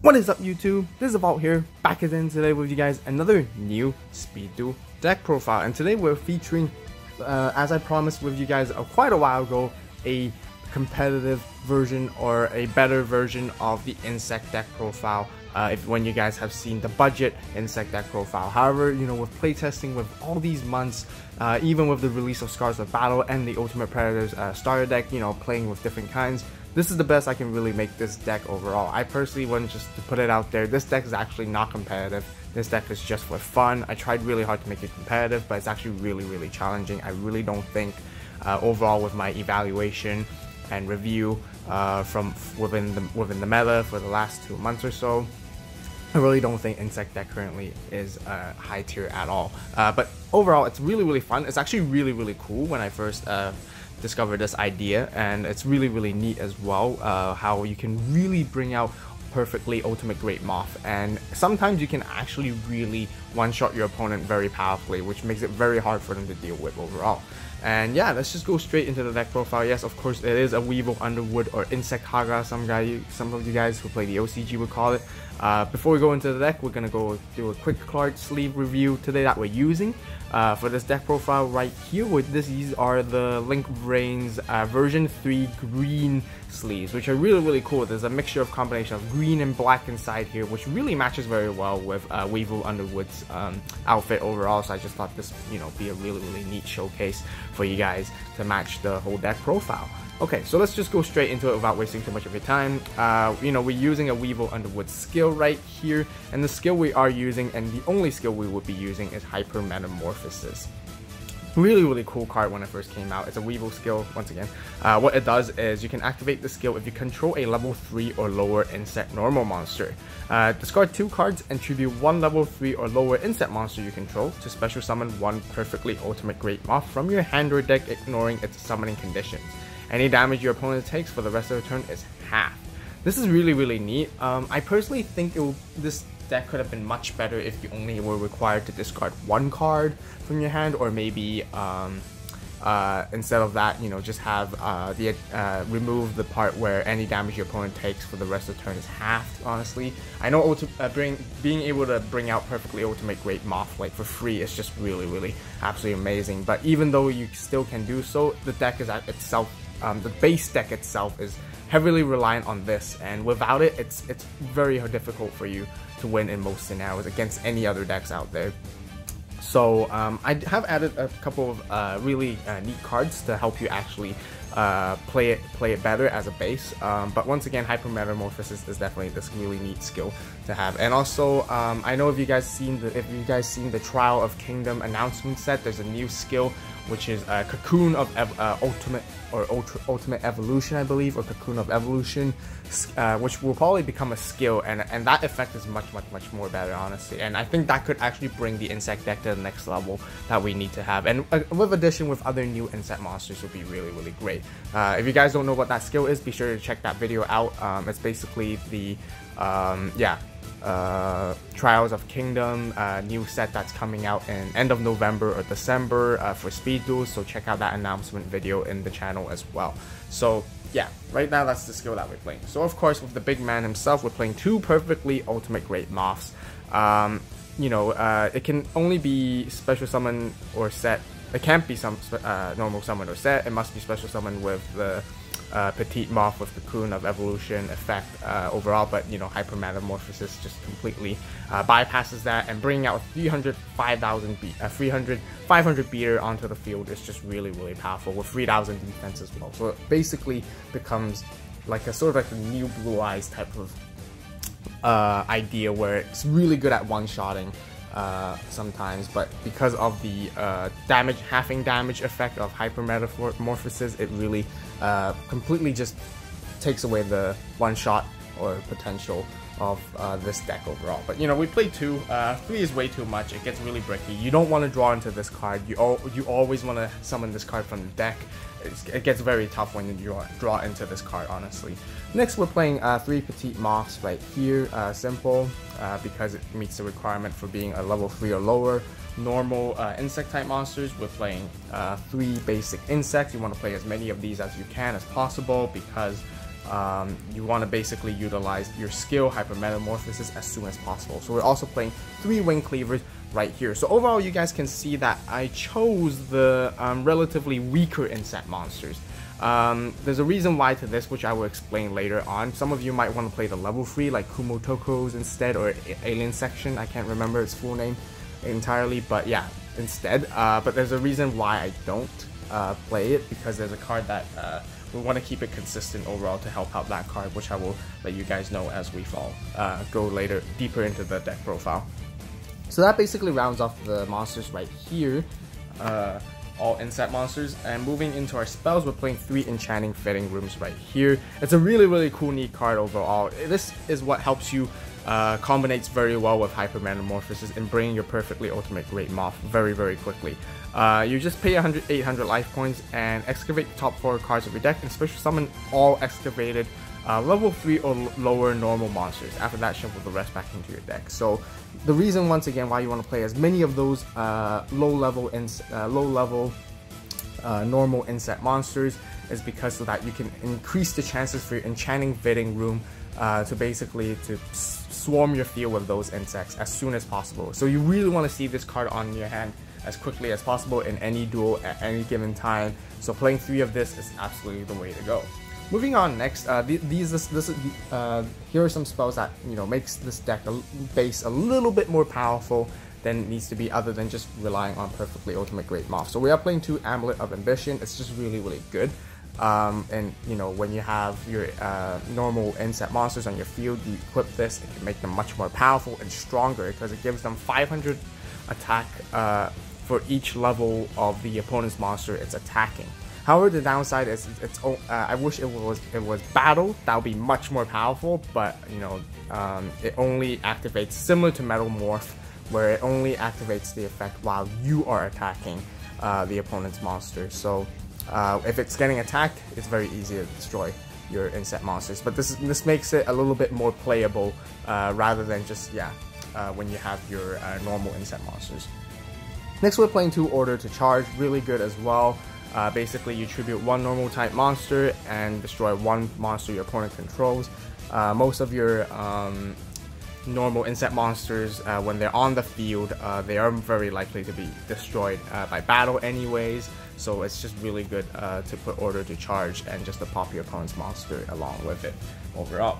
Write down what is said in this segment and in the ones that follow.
What is up, YouTube? This is Vault here, back again today with you guys, another new Speed Duel deck profile. And today we're featuring, as I promised with you guys quite a while ago, a competitive version or a better version of the Insect deck profile. When you guys have seen the budget Insect deck profile. However, you know, with playtesting with all these months, even with the release of Scars of Battle and the Ultimate Predators starter deck, you know, playing with different kinds, this is the best I can really make this deck overall. I personally want just to put it out there, this deck is actually not competitive. This deck is just for fun. I tried really hard to make it competitive, but it's actually really challenging. I really don't think overall with my evaluation and review from within the meta for the last 2 months or so, I really don't think Insect deck currently is high tier at all. But overall, it's really fun. It's actually really cool when I first discovered this idea, and it's really neat as well, how you can really bring out perfectly Ultimate Great Moth, and sometimes you can actually really one-shot your opponent very powerfully, which makes it very hard for them to deal with overall. And yeah, let's just go straight into the deck profile. Yes, of course, it is a Weevil Underwood or Insect Haga, some of you guys who play the OCG would call it. Before we go into the deck, we're gonna go do a quick card sleeve review today that we're using for this deck profile right here. These are the Link Brains version 3 green sleeves, which are really cool. There's a mixture of combination of green and black inside here, which really matches very well with Weevil Underwood's outfit overall. So I just thought this, you know, be a really neat showcase for you guys to match the whole deck profile. Okay, so let's just go straight into it without wasting too much of your time. You know, we're using a Weevil Underwood skill right here, and the skill we are using, and the only skill we would be using, is Hyper Metamorphosis. Really cool card when it first came out. It's a Weevil skill, once again. What it does is you can activate the skill if you control a level 3 or lower Insect normal monster. Discard 2 cards and tribute 1 level 3 or lower Insect monster you control to special summon 1 perfectly Ultimate Great Moth from your hand or deck, ignoring its summoning conditions. Any damage your opponent takes for the rest of the turn is half. This is really neat. I personally think this deck could have been much better if you only were required to discard 1 card from your hand, or maybe instead of that, you know, just have remove the part where any damage your opponent takes for the rest of the turn is halved. Honestly, I know being able to bring out perfectly Ultimate Great Moth like for free is just really absolutely amazing. But even though you still can do so, the deck is at itself, the base deck itself is heavily reliant on this, and without it, it's very difficult for you to win in most scenarios against any other decks out there. So I have added a couple of really neat cards to help you actually play it better as a base. But once again, Hyper Metamorphosis is definitely this really neat skill to have. And also, I know if you guys seen the Trial of Kingdom announcement set, there's a new skill which is Cocoon of Ultimate Evolution, I believe, or Cocoon of Evolution, which will probably become a skill, and that effect is much more better, honestly. And I think that could actually bring the Insect deck to the next level that we need to have, and with addition with other new Insect monsters would be really great. If you guys don't know what that skill is, be sure to check that video out. It's basically the Trials of Kingdom new set that's coming out in end of November or December for Speed Duel, so check out that announcement video in the channel as well. So yeah, right now that's the skill that we're playing. So of course, with the big man himself, we're playing 2 perfectly Ultimate Great Moths. You know, it can only be special summon or set. It can't be some normal summon or set. It must be special summon with the Petite Moth with Cocoon of Evolution effect overall, but you know, Hyper Metamorphosis just completely bypasses that, and bringing out 500 beater onto the field is just really powerful with 3000 defense as well. So it basically becomes like a sort of like a new Blue Eyes type of idea, where it's really good at one-shotting sometimes, but because of the halving damage effect of Hyper Metamorphosis, it really completely just takes away the one-shot or potential of this deck overall. But you know, we play 2. 3 is way too much. It gets really bricky. You don't want to draw into this card. You always want to summon this card from the deck. It gets very tough when you draw into this card, honestly. Next, we're playing 3 Petite Moths right here. Simple, because it meets the requirement for being a level 3 or lower. Normal insect type monsters, we're playing 3 basic insects. You want to play as many of these as you can as possible, because you want to basically utilize your skill Hyper Metamorphosis as soon as possible. So we're also playing 3 Wing Cleavers right here. So overall, you guys can see that I chose the relatively weaker insect monsters. There's a reason why to this, which I will explain later on. Some of you might want to play the level 3 like Kumotokos instead, or Alien Section. I can't remember its full name entirely, but yeah, instead. But there's a reason why I don't play it, because there's a card that we want to keep it consistent overall to help out that card, which I will let you guys know as we go later deeper into the deck profile. So that basically rounds off the monsters right here, all insect monsters. And moving into our spells, we're playing 3 Enchanting Fitting Rooms right here. It's a really cool, neat card overall. This is what helps you combinates very well with Hyper Metamorphosis in bringing your perfectly ultimate Great Moth very quickly. You just pay 800 life points and excavate the top 4 cards of your deck and special summon all excavated level 3 or lower normal monsters. After that, shuffle the rest back into your deck. So the reason, once again, why you want to play as many of those low level normal insect monsters is because so that you can increase the chances for your Enchanting Fitting Room to basically swarm your field with those insects as soon as possible. So you really want to see this card on your hand as quickly as possible in any duel at any given time. So playing 3 of this is absolutely the way to go. Moving on next, here are some spells that makes this deck base a little bit more powerful than it needs to be, other than just relying on perfectly ultimate Great Moth. So we are playing 2 Amulet of Ambition. It's just really good. And when you have your normal insect monsters on your field, you equip this, it can make them much more powerful and stronger because it gives them 500 attack for each level of the opponent's monster it's attacking. However, the downside is I wish it was battle. That would be much more powerful, but it only activates similar to Metal Morph, where it only activates the effect while you are attacking the opponent's monster. So if it's getting attacked, it's very easy to destroy your insect monsters. But this makes it a little bit more playable rather than just when you have your normal insect monsters. Next, we're playing 2 Order to Charge. Really good as well. Basically, you tribute 1 normal type monster and destroy 1 monster your opponent controls. Most of your normal insect monsters, when they're on the field, they are very likely to be destroyed by battle anyways. So it's just really good to put Order to Charge and just to pop your opponent's monster along with it overall.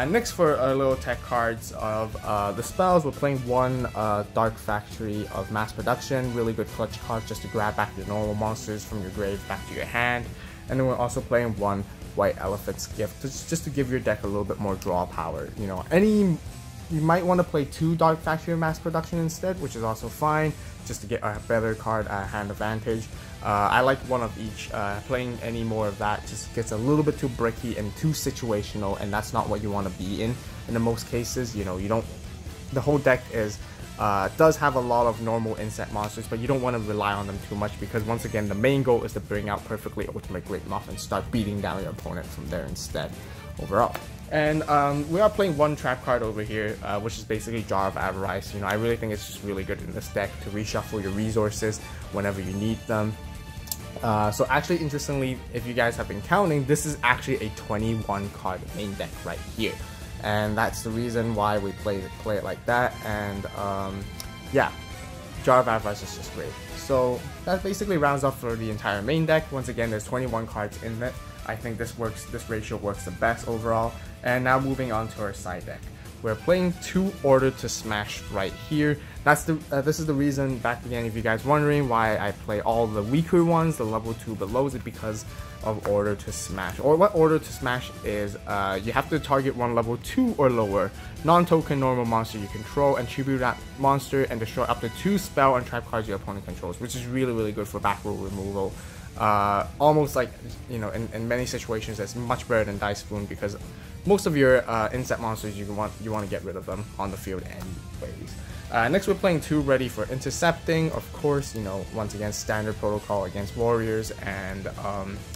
Next, for our little tech cards of the spells, we're playing 1 Dark Factory of Mass Production. Really good clutch card just to grab back your normal monsters from your grave back to your hand. And then we're also playing 1 White Elephant's Gift just to give your deck a little bit more draw power. You might want to play 2 Dark Factory of Mass Production instead, which is also fine, just to get a better card hand advantage. I like 1 of each. Playing any more of that just gets a little bit too bricky and too situational, and that's not what you want to be in the most cases. The whole deck does have a lot of normal insect monsters, but you don't want to rely on them too much, because once again, the main goal is to bring out perfectly ultimate Great Moth and start beating down your opponent from there instead overall. And we are playing 1 trap card over here, which is basically Jar of Avarice. I really think it's just really good in this deck to reshuffle your resources whenever you need them. So actually, interestingly, if you guys have been counting, this is actually a 21 card main deck right here. And that's the reason why we play it like that. And yeah, Jar of Avarice is just great. So that basically rounds off for the entire main deck. Once again, there's 21 cards in it. I think this ratio works the best overall. And now moving on to our side deck. We're playing 2 Order to Smash right here. This is the reason, back again, if you guys wondering why I play all the weaker ones, the level 2 below, is because of Order to Smash. Or what Order to Smash is, you have to target 1 level 2 or lower non-token normal monster you control and tribute that monster and destroy up to 2 spell and trap cards your opponent controls, which is really good for back row removal. Almost like, in many situations, that's much better than Dice Spoon, because most of your insect monsters, you want to get rid of them on the field anyways. Next, we're playing 2 Ready for Intercepting. Of course, once again, standard protocol against warriors and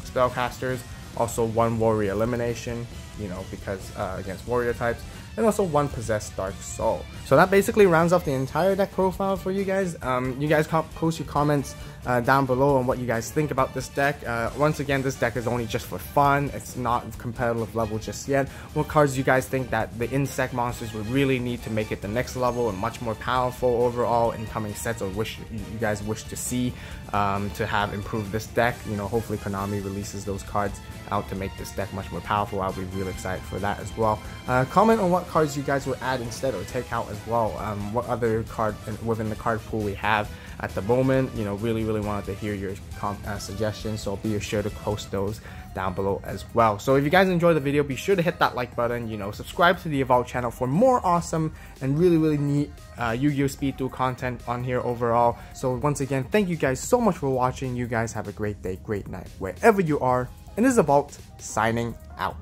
spellcasters. Also 1 warrior elimination, because against warrior types. and also 1 Possessed Dark Soul. So that basically rounds off the entire deck profile for you guys. You guys post your comments down below on what you guys think about this deck. Once again, this deck is only just for fun. It's not competitive level just yet. What cards you guys think that the insect monsters would really need to make it the next level and much more powerful overall in coming sets, or you guys wish to see to have improved this deck? You know, hopefully Konami releases those cards out to make this deck much more powerful. I'll be really excited for that as well. Comment on what cards you guys would add instead or take out as well. What other card within the card pool we have at the moment. You know, really wanted to hear your suggestions, so be sure to post those down below as well. So if you guys enjoyed the video, be sure to hit that like button, you know, subscribe to the Evolve channel for more awesome and really neat Yu-Gi-Oh! Speed Duel content on here overall. So once again, thank you guys so much for watching. You guys have a great day, great night, wherever you are. And this is Evolve signing out.